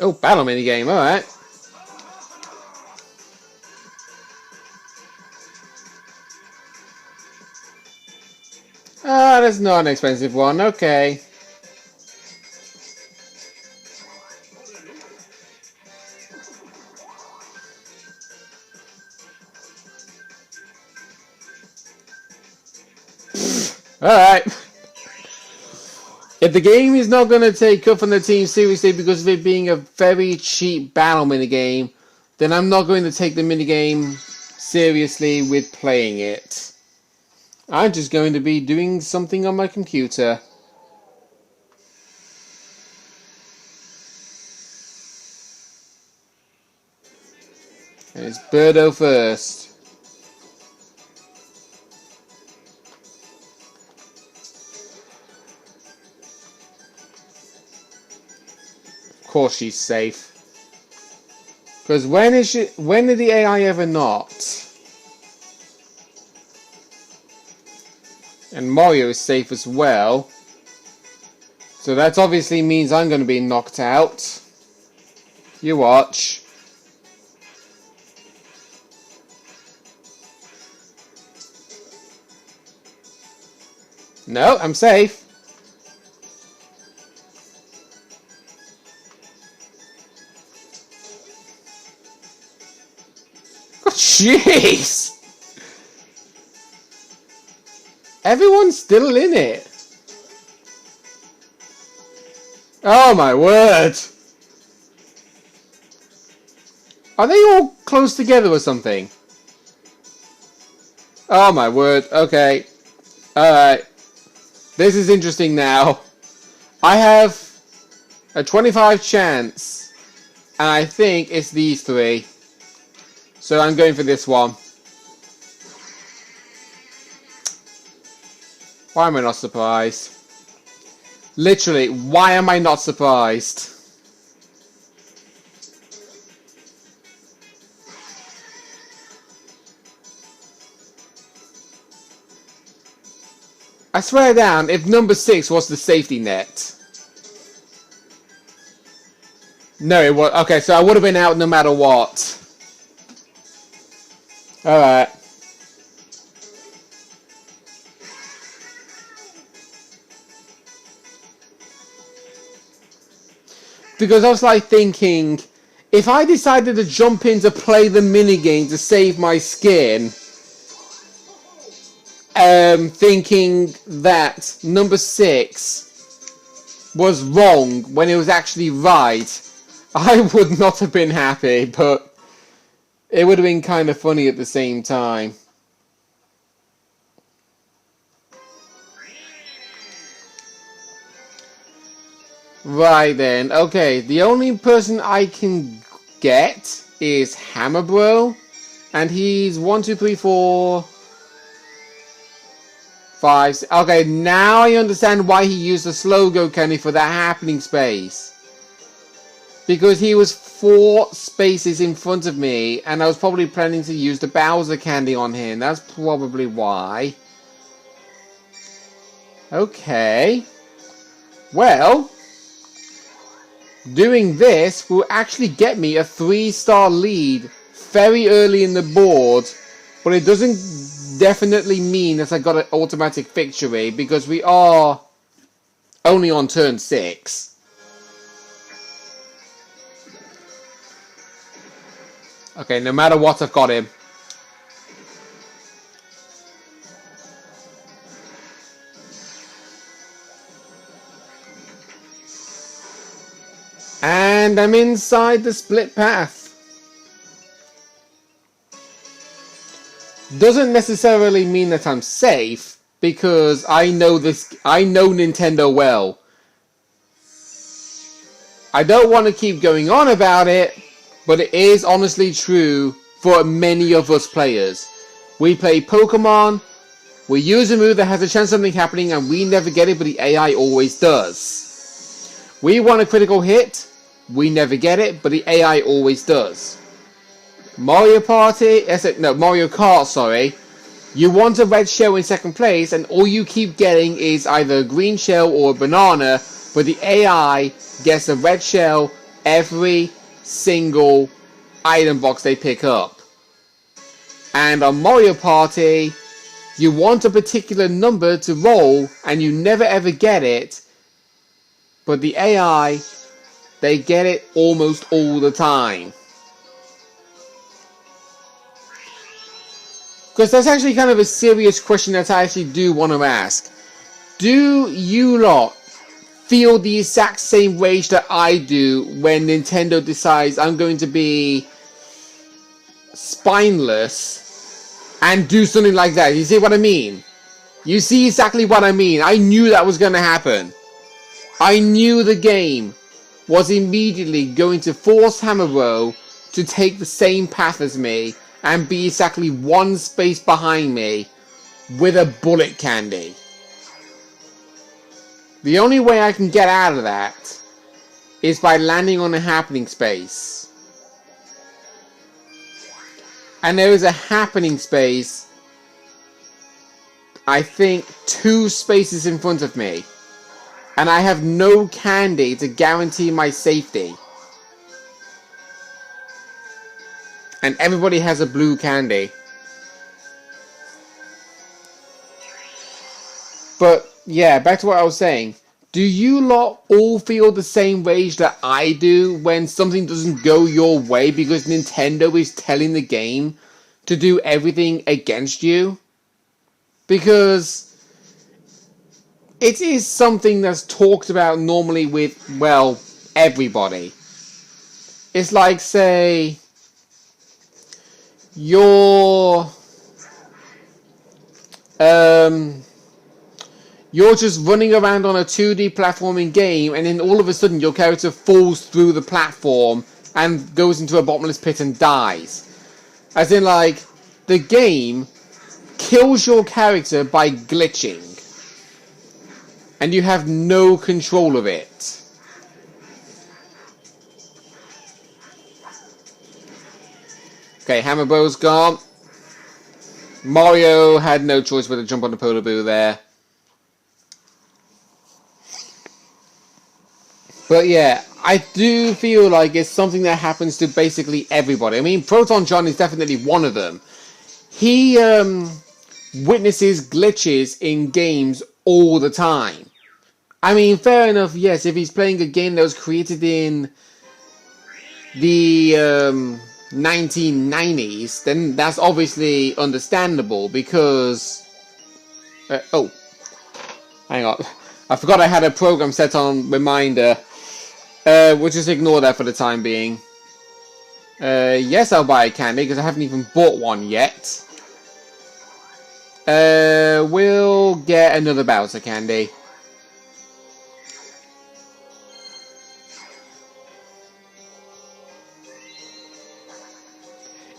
Oh, battle minigame, alright. Ah, that's not an expensive one, okay. Alright. If the game is not going to take Cut from the Team seriously because of it being a very cheap battle minigame, then I'm not going to take the minigame seriously with playing it. I'm just going to be doing something on my computer. And it's Birdo first. Of course she's safe. Because when did the AI ever not? And Mario is safe as well. So that obviously means I'm going to be knocked out. You watch. No, I'm safe. Jeez! Everyone's still in it. Oh my word! Are they all close together or something? Oh my word, okay. Alright. This is interesting now. I have a 25 chance, and I think it's these three. So I'm going for this one. Why am I not surprised? Literally, why am I not surprised? I swear down, if number 6 was the safety net. No, it was. Okay, so I would have been out no matter what. Alright. Because I was like thinking, if I decided to jump in to play the minigame to save my skin, thinking that number 6 was wrong when it was actually right, I would not have been happy, but it would have been kind of funny at the same time. Right then, okay, the only person I can get is Hammerbro, and he's 1, 2, 3, 4, 5, 6. Okay, now I understand why he used the Slowgo candy for that happening space. Because he was 4 spaces in front of me, and I was probably planning to use the Bowser candy on him. That's probably why. Okay. Well, doing this will actually get me a 3-star lead very early in the board, but it doesn't definitely mean that I got an automatic victory, because we are only on turn 6. Okay, no matter what, I've got him. And I'm inside the split path. Doesn't necessarily mean that I'm safe, because I know Nintendo well. I don't want to keep going on about it, but it is honestly true for many of us players. We play Pokemon, we use a move that has a chance of something happening, and we never get it, but the AI always does. We want a critical hit, we never get it, but the AI always does. Mario Kart, sorry. You want a red shell in second place, and all you keep getting is either a green shell or a banana, but the AI gets a red shell, every single item box they pick up. And on Mario Party, you want a particular number to roll and you never ever get it, but the AI, they get it almost all the time. Because that's actually kind of a serious question that I actually do want to ask. Do you lot feel the exact same rage that I do when Nintendo decides I'm going to be spineless and do something like that? You see what I mean? You see exactly what I mean. I knew that was going to happen. I knew the game was immediately going to force Hammerrow to take the same path as me and be exactly one space behind me with a bullet candy. The only way I can get out of that is by landing on a happening space. And there is a happening space, I think 2 spaces in front of me. And I have no candy to guarantee my safety. And everybody has a blue candy. But yeah, back to what I was saying. Do you lot all feel the same rage that I do when something doesn't go your way because Nintendo is telling the game to do everything against you? Because it is something that's talked about normally with, well, everybody. It's like, say, you're just running around on a 2D platforming game and then all of a sudden your character falls through the platform and goes into a bottomless pit and dies. As in, like, the game kills your character by glitching. And you have no control of it. Okay, Hammerbow's gone. Mario had no choice but to jump on the Polar Boo there. But yeah, I do feel like it's something that happens to basically everybody. I mean, Proton John is definitely one of them. He witnesses glitches in games all the time. I mean, fair enough, yes, if he's playing a game that was created in the 1990s, then that's obviously understandable because... oh, hang on. I forgot I had a program set on reminder. We'll just ignore that for the time being. Yes, I'll buy a candy because I haven't even bought one yet. We'll get another Bowser candy.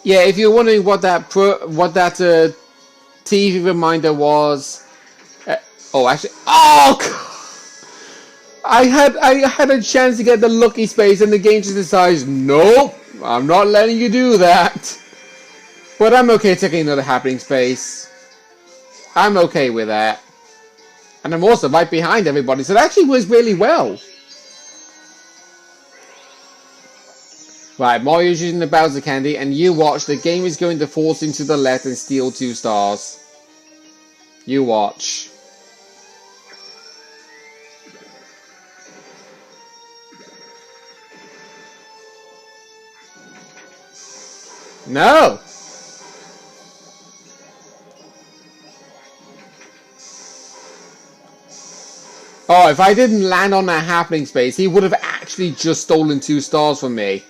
Yeah, if you're wondering what that TV reminder was, oh, actually, oh, I had a chance to get the lucky space, and the game just decides, nope, I'm not letting you do that. But I'm okay taking another happening space. I'm okay with that, and I'm also right behind everybody, so that actually works really well. Right, Mario's using the Bowser candy, and you watch, the game is going to force him to the left and steal 2 stars. You watch. No! Oh, if I didn't land on that happening space, he would have actually just stolen 2 stars from me.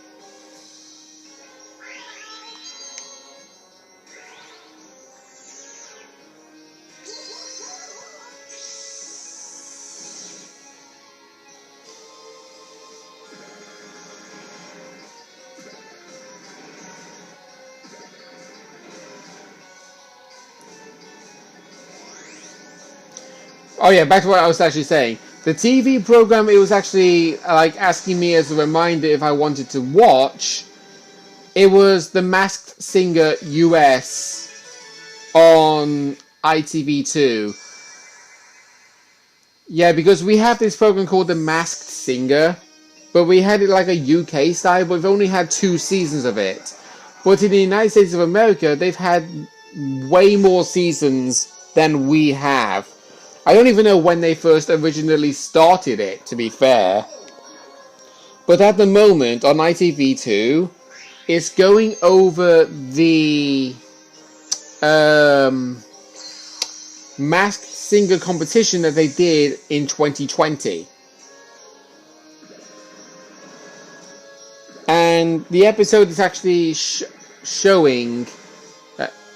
Oh yeah, back to what I was actually saying. The TV program, it was actually like asking me as a reminder if I wanted to watch. It was The Masked Singer US on ITV2. Yeah, because we have this program called The Masked Singer. but we had it like a UK style, but we've only had 2 seasons of it. But in the United States of America, they've had way more seasons than we have. I don't even know when they first originally started it, to be fair. But at the moment, on ITV2, it's going over the Masked Singer competition that they did in 2020. And the episode is actually showing...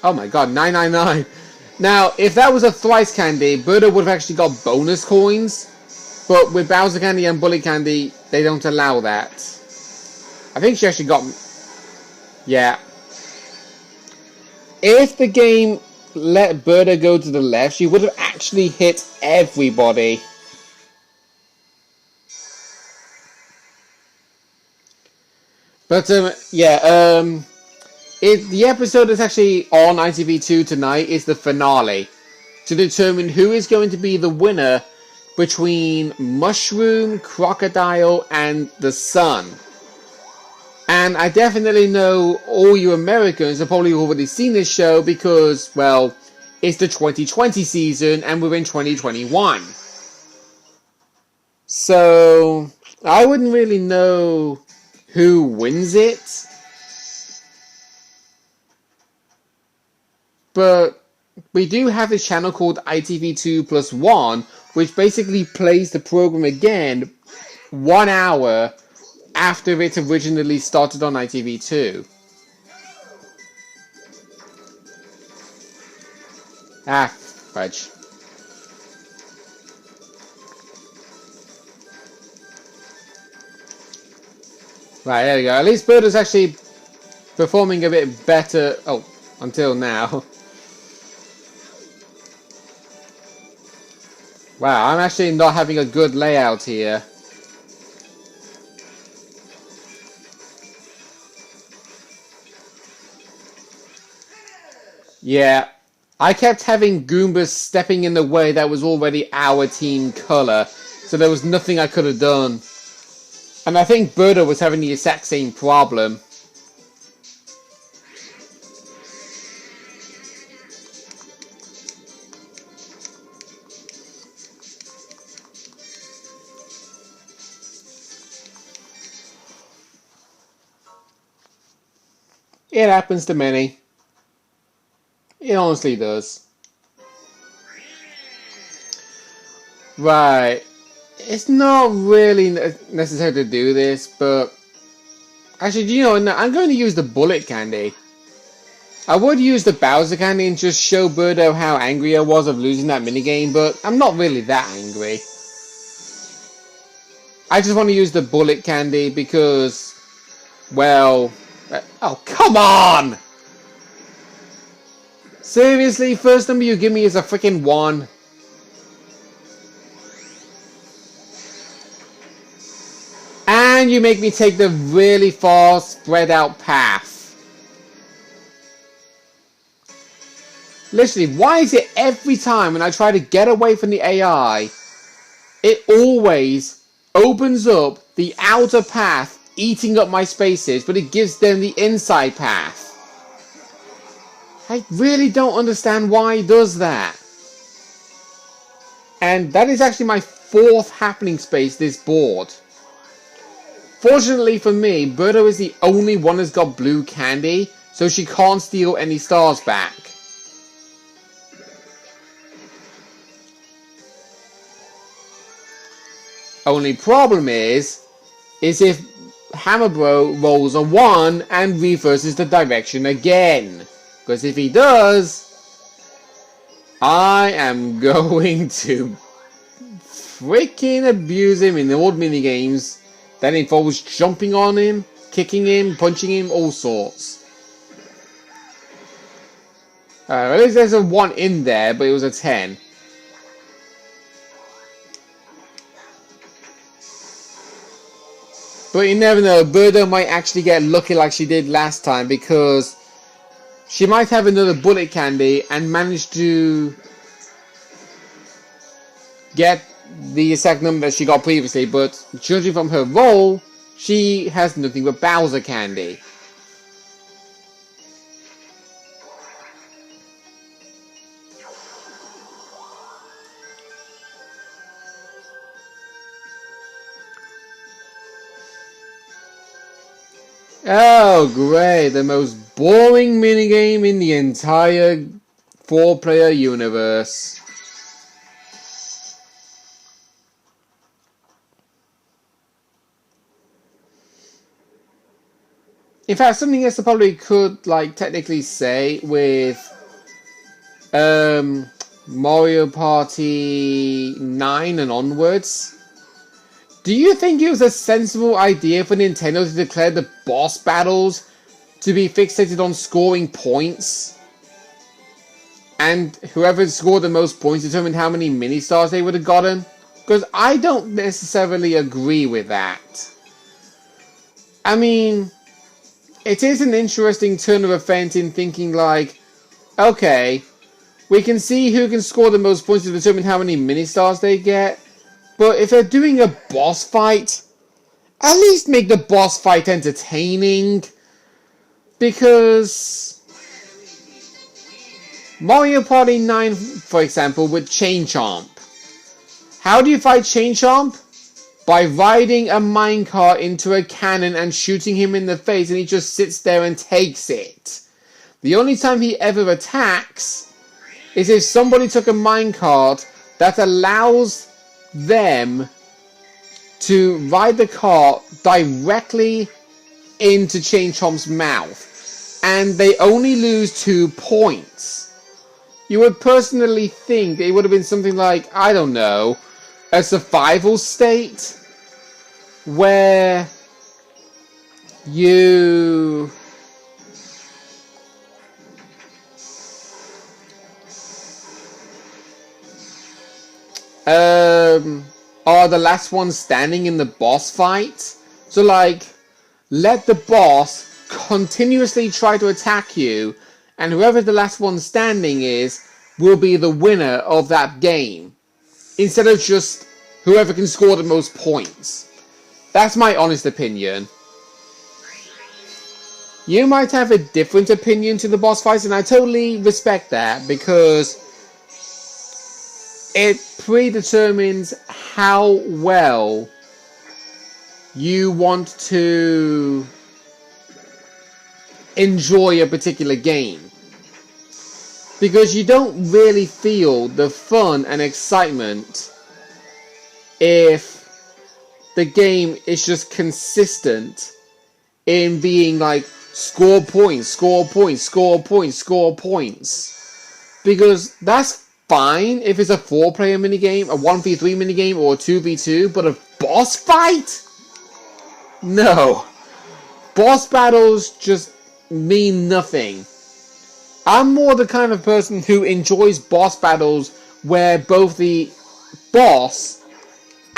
oh my god, 999. Now, if that was a Thrice Candy, Birdo would have actually got bonus coins. But with Bowser Candy and Bullet Candy, they don't allow that. I think she actually got... yeah. If the game let Birdo go to the left, she would have actually hit everybody. But, yeah, the episode that's actually on ITV2 tonight is the finale, to determine who is going to be the winner between Mushroom, Crocodile, and the Sun. And I definitely know all you Americans have probably already seen this show because, well, it's the 2020 season and we're in 2021. So, I wouldn't really know who wins it. But we do have a channel called ITV2+1, which basically plays the program again 1 hour after it originally started on ITV2. Ah, fudge. Right, there we go. At least Birdo's actually performing a bit better. Oh, until now. Wow, I'm actually not having a good layout here. Yeah, I kept having Goombas stepping in the way that was already our team color, so there was nothing I could have done. And I think Birdo was having the exact same problem. It happens to many. It honestly does. Right. It's not really necessary to do this, but... actually, you know, I'm going to use the Bullet Candy. I would use the Bowser Candy and just show Birdo how angry I was of losing that minigame, but I'm not really that angry. I just want to use the Bullet Candy because... well... oh, come on! Seriously, first number you give me is a freaking 1. And you make me take the really far spread out path. Literally, why is it every time when I try to get away from the AI, it always opens up the outer path, eating up my spaces, but it gives them the inside path? I really don't understand why it does that. And that is actually my 4th happening space this board. Fortunately for me, Birdo is the only one that's got blue candy, so she can't steal any stars back. Only problem is if Hammer Bro rolls a 1 and reverses the direction again. Because if he does, I am going to freaking abuse him in the old minigames. That involves jumping on him, kicking him, punching him, all sorts. At least there's a 1 in there, but it was a 10. But you never know, Birdo might actually get lucky like she did last time, because she might have another Bullet Candy and manage to get the exact number that she got previously, but judging from her role, she has nothing but Bowser candy. Oh, great. The most boring minigame in the entire 4-player universe. In fact, something else I probably could, like, technically say with Mario Party 9 and onwards. Do you think it was a sensible idea for Nintendo to declare the boss battles to be fixated on scoring points? And whoever scored the most points determined how many mini-stars they would have gotten? Because I don't necessarily agree with that. I mean, it is an interesting turn of events in thinking like, okay, we can see who can score the most points to determine how many mini-stars they get. But if they're doing a boss fight, at least make the boss fight entertaining. Because Mario Party 9, for example, with Chain Chomp. How do you fight Chain Chomp? By riding a minecart into a cannon and shooting him in the face, and he just sits there and takes it. The only time he ever attacks is if somebody took a minecart that allows them to ride the cart directly into Chain Chomp's mouth, and they only lose 2 points. You would personally think it would have been something like, I don't know, a survival state where you are the last one standing in the boss fight. So like, let the boss continuously try to attack you, and whoever the last one standing is will be the winner of that game, instead of just whoever can score the most points. That's my honest opinion. You might have a different opinion to the boss fights, and I totally respect that, because it predetermines how well you want to enjoy a particular game. Because you don't really feel the fun and excitement if the game is just consistent in being like, score points, score points, score points, score points. Because that's fine if it's a 4-player minigame, a 1v3 minigame, or a 2v2, but a boss fight? No. Boss battles just mean nothing. I'm more the kind of person who enjoys boss battles where both the boss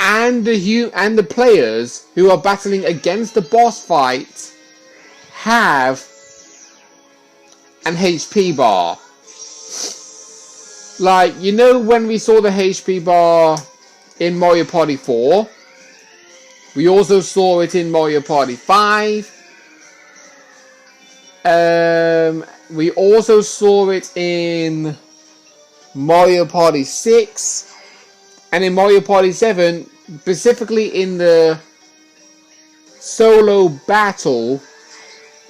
and the players who are battling against the boss fight have an HP bar. Like, you know when we saw the HP bar in Mario Party 4? We also saw it in Mario Party 5. We also saw it in Mario Party 6. And in Mario Party 7, specifically in the solo battle,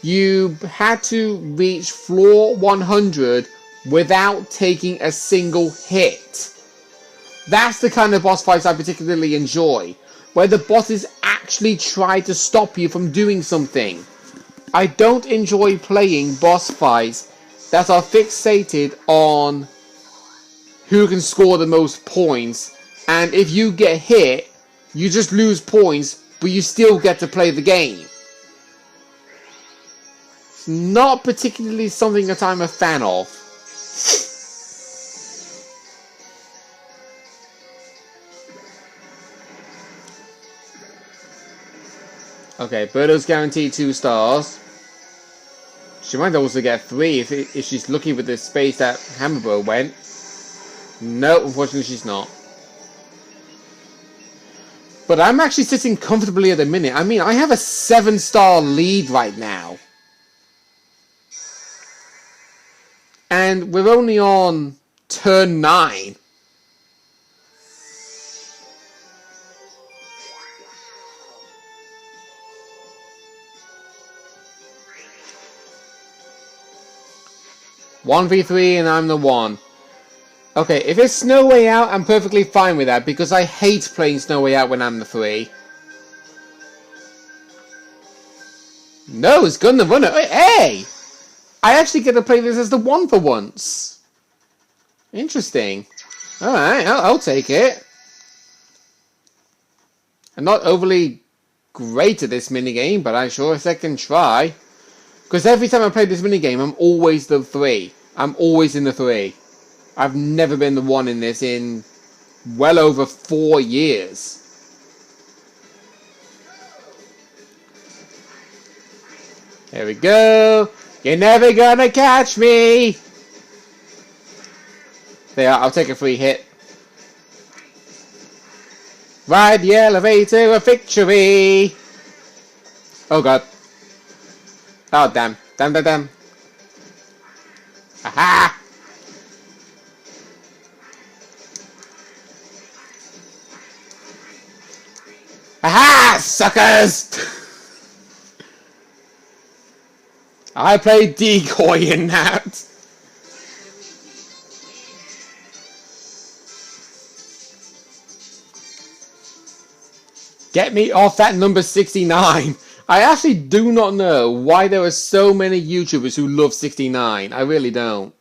you had to reach floor 100 without taking a single hit. That's the kind of boss fights I particularly enjoy, where the bosses actually try to stop you from doing something. I don't enjoy playing boss fights that are fixated on who can score the most points, and if you get hit, you just lose points, but you still get to play the game. It's not particularly something that I'm a fan of. Okay, Birdo's guaranteed 2 stars. She might also get 3 if she's lucky with the space that Hammerbow went. No, unfortunately she's not. But I'm actually sitting comfortably at the minute. I mean, I have a 7-star lead right now. And we're only on turn 9. One v 3 and I'm the 1. Okay, if it's Snow Way Out, I'm perfectly fine with that because I hate playing Snow Way Out when I'm the 3. No, it's Gundam Runner. Hey! I actually get to play this as the 1 for once. Interesting. Alright, I'll take it. I'm not overly great at this minigame, but I sure as I can try. Because every time I play this minigame, I'm always the 3. I'm always in the 3. I've never been the 1 in this in well over 4 years. There we go. You're never gonna catch me. There, I'll take a free hit. Ride the elevator of victory. Oh god. Oh damn. Damn. Aha! Aha! Suckers! I played decoy in that. Get me off that number 69. I actually do not know why there are so many YouTubers who love 69. I really don't.